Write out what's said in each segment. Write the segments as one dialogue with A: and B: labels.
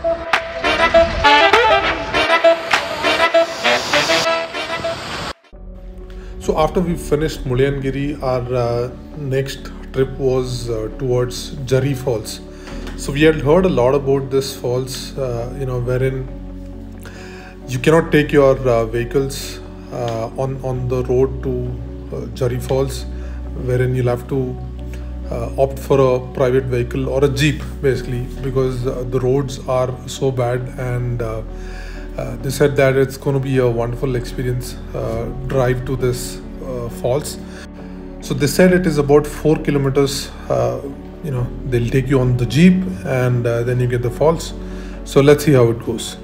A: So after we finished Mullayanagiri, our next trip was towards Jhari Falls. So we had heard a lot about this falls, wherein you cannot take your vehicles on the road to Jhari Falls, wherein you'll have to opt for a private vehicle or a jeep, basically, because the roads are so bad, and they said that it's going to be a wonderful experience drive to this falls. So they said it is about 4 kilometers. They'll take you on the jeep, and then you get the falls. So let's see how it goes.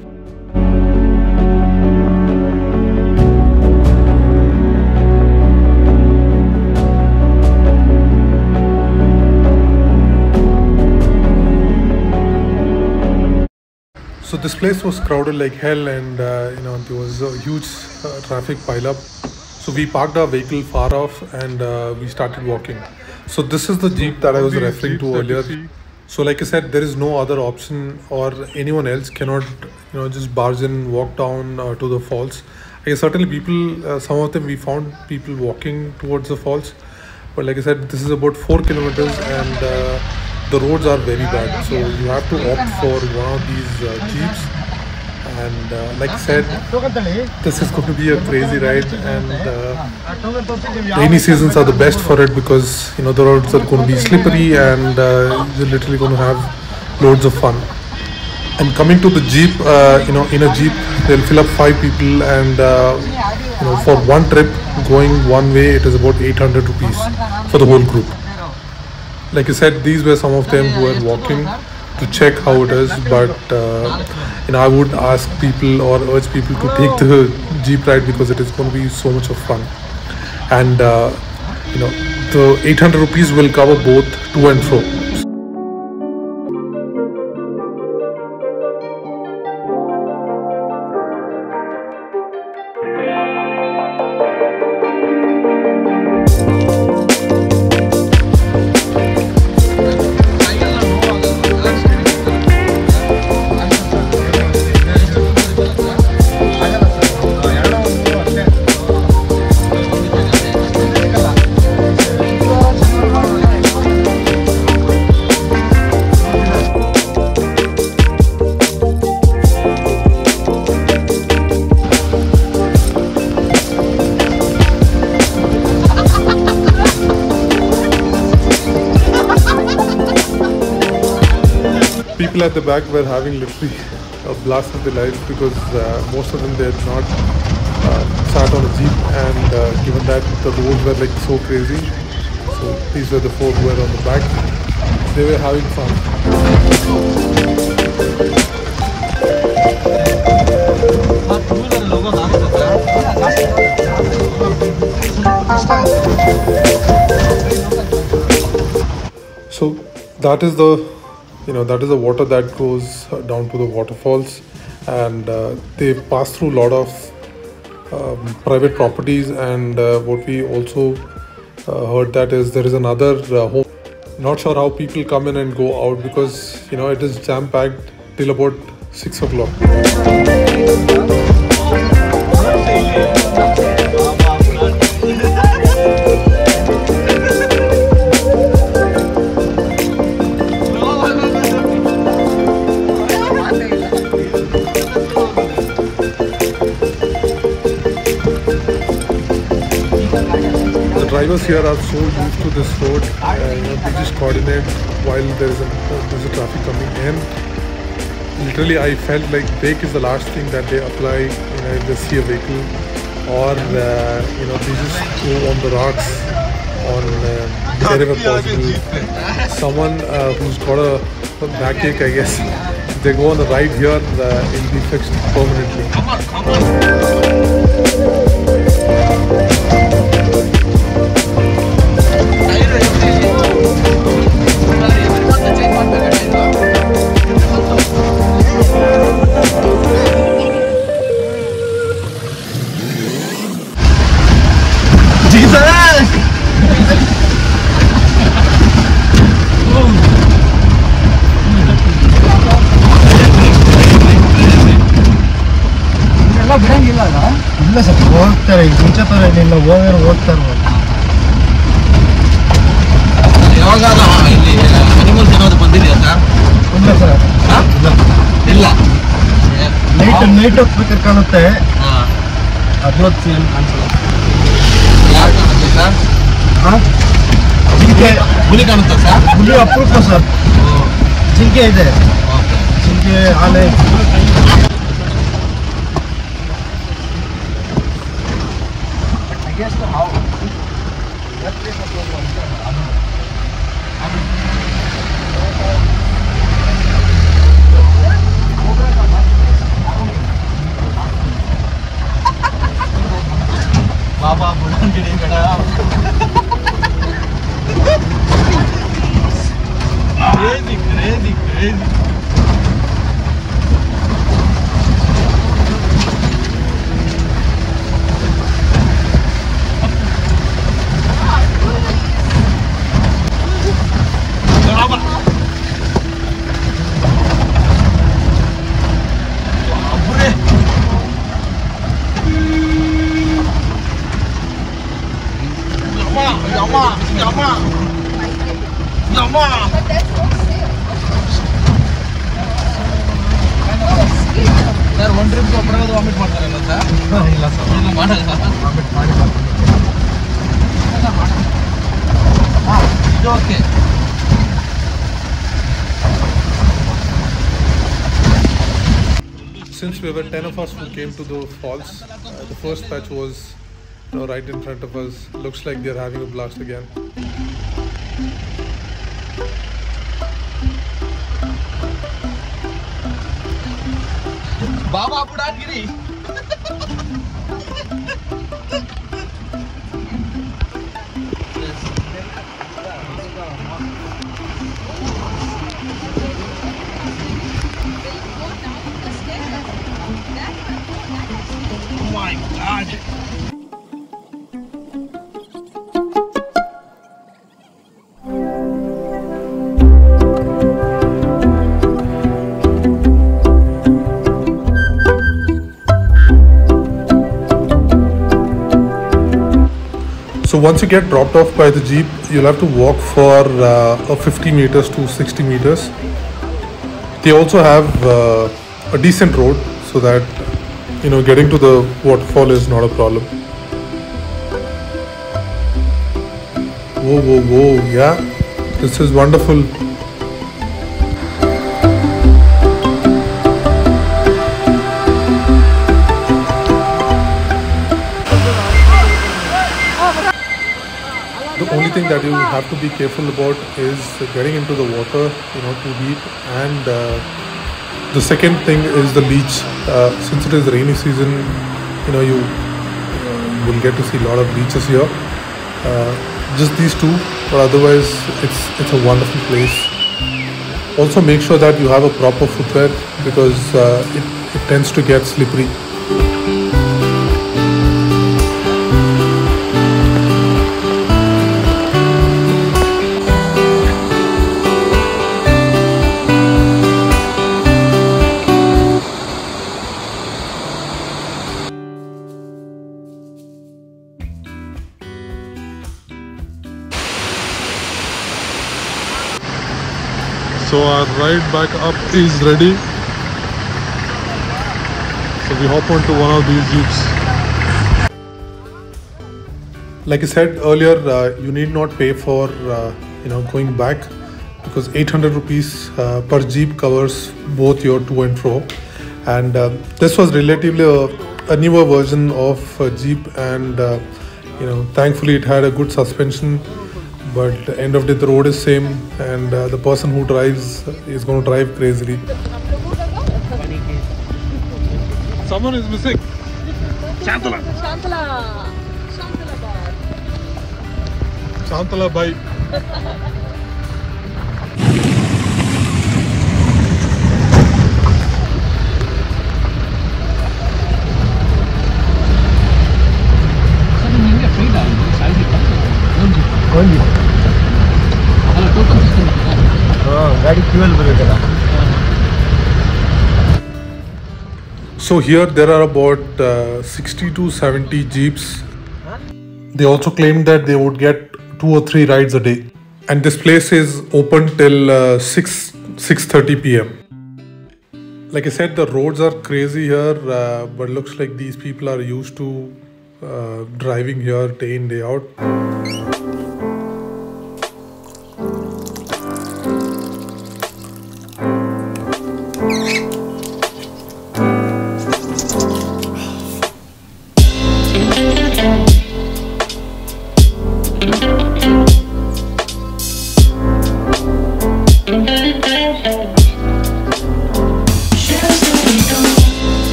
A: So this place was crowded like hell, and there was a huge traffic pileup. So we parked our vehicle far off, and we started walking. So this is the jeep that I was referring to earlier. So like I said, there is no other option, or anyone else cannot just barge in, walk down to the falls. I guess certainly people, some of them we found people walking towards the falls, but like I said, this is about 4 kilometers, and the roads are very bad, so you have to opt for one of these jeeps. And like I said, this is going to be a crazy ride, and rainy seasons are the best for it, because the roads are going to be slippery, and you're literally going to have loads of fun. And coming to the jeep, in a jeep they'll fill up 5 people, and for one trip going one way, it is about 800 rupees for the whole group. Like I said, these were some of them who were walking to check how it is, but I would ask people or urge people to take the jeep ride, because it is going to be so much of fun. And the 800 rupees will cover both to and fro. People at the back were having literally a blast of their life, because most of them, they had not sat on a jeep, and given that the roads were like so crazy, so these were the 4 who were on the back. They were having fun. So that is the water that goes down to the waterfalls, and they pass through a lot of private properties, and what we also heard that is there is another home. Not sure how people come in and go out, because it is jam-packed till about 6 o'clock. Drivers here are so used to this road, they just coordinate while there's a traffic coming in. Literally, I felt like brake is the last thing that they apply if they see a vehicle, or they just go on the rocks on wherever possible. Someone who's got a backache, I guess, if they go on the ride here, it'll be fixed permanently.
B: ಇಲ್ಲ sir ಹೋಗ್ತಾರೆ ಈಗ ಮುಂಚೆ ಥರ ಏನಿಲ್ಲ ಹೋಗ್ತಾರೆ
C: ಯಾವಾಗ ಇಲ್ಲಿ animals ಏನಾದ್ರು ಬಂದಿದೆಯಾ ಸರ್?
B: ಇಲ್ಲ ಸರ್
C: ಇಲ್ಲ
B: ನೈಟ್ ಹೋಗ್ಬೇಕಾದ್ರೆ ಕಾಣುತ್ತೆ ಅದ್ರದ್ದು ಸೇಮ್ ಕಾಣಿಸಲ್ಲ.
C: ಯಾರು ಕಾಣುತ್ತೆ ಸರ್?
B: ಜಿಂಕೆ
C: ಹುಲಿ ಕಾಣುತ್ತಾ ಸರ್?
B: ಹುಲಿ ಅಪರೂಪ ಸರ್. ಜಿಂಕೆ ಇದೆ, ಜಿಂಕೆ ಆನೆ.
C: बाबा बुढ़ान गिरी बेटा crazy crazy crazy ಸರ್ ಒಂದು ಟ್ರಿಪ್ ಒಬ್ಬರಾದ್ರು ವಾಮಿಟ್ ಮಾಡ್ತಾರಲ್ಲ ಸರ್?
B: ಇಲ್ಲ ಸರ್
C: ಇಲ್ಲ ಮಾಡಲ್ಲ.
B: ವಾಮಿಟ್ ಮಾಡಿ
C: ಇದು okay.
A: Since we were 10 of us who came to the falls, the first patch was right in front of us. Looks like they're having a blast again.
C: Baba Budhan Giri Oh my God.
A: So once you get dropped off by the jeep, you'll have to walk for 50 meters to 60 meters. They also have a decent road so that getting to the waterfall is not a problem. Whoa, yeah, this is wonderful. The only thing that you have to be careful about is getting into the water, too deep. And the second thing is the beach. Since it is rainy season, you will get to see a lot of beaches here. Just these two, but otherwise it's a wonderful place. Also make sure that you have a proper footwear because it tends to get slippery. So our ride back up is ready. So we hop onto one of these jeeps. Like I said earlier, you need not pay for going back because 800 rupees per jeep covers both your to and fro. And this was relatively a newer version of jeep, and thankfully it had a good suspension. But at the end of the day, the road is same, and the person who drives is going to drive crazily. Someone is missing. Shantala.
D: Shantala. Shantala bar.
A: Shantala bhai. So here there are about 60 to 70 jeeps. They also claimed that they would get 2 or 3 rides a day. And this place is open till 6:30 p.m. Like I said, the roads are crazy here, but looks like these people are used to driving here day in, day out.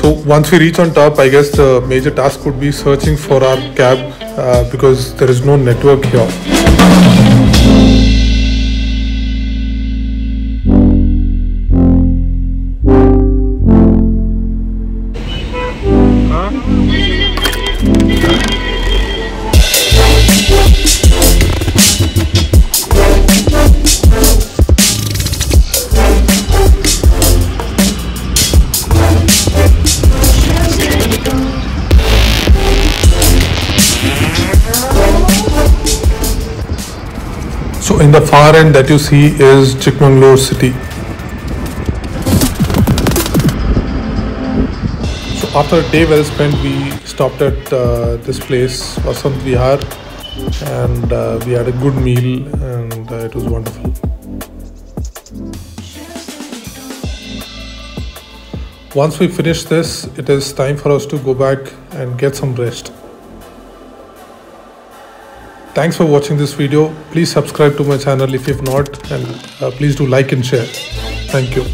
A: So once we reach on top, I guess the major task would be searching for our cab because there is no network here. So in the far end that you see is Chikmagalur city. So after a day well spent, we stopped at this place, Vasant Vihar, and we had a good meal, and it was wonderful. Once we finish this, it is time for us to go back and get some rest. Thanks for watching this video. Please subscribe to my channel if you have not, and please do like and share. Thank you.